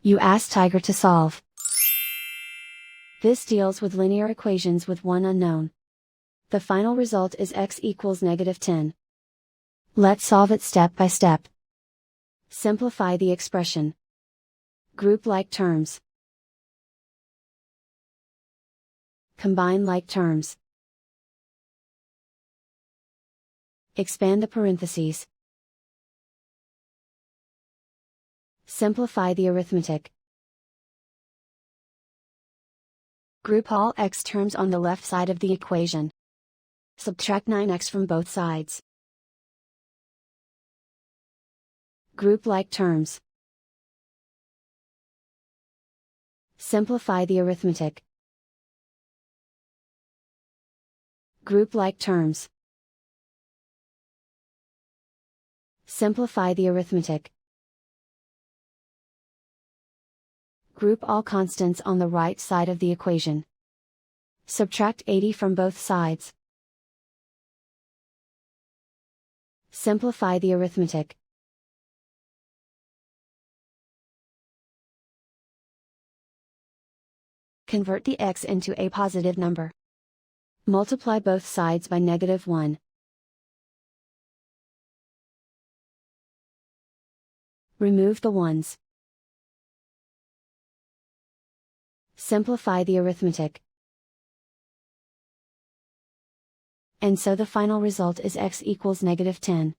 You ask Tiger to solve. This deals with linear equations with one unknown. The final result is x equals -10. Let's solve it step by step. Simplify the expression. Group like terms. Combine like terms. Expand the parentheses. Simplify the arithmetic. Group all x terms on the left side of the equation. Subtract 9x from both sides. Group like terms. Simplify the arithmetic. Group like terms. Simplify the arithmetic. Group all constants on the right side of the equation. Subtract 80 from both sides. Simplify the arithmetic. Convert the x into a positive number. Multiply both sides by -1. Remove the ones. Simplify the arithmetic. And so the final result is x equals -10.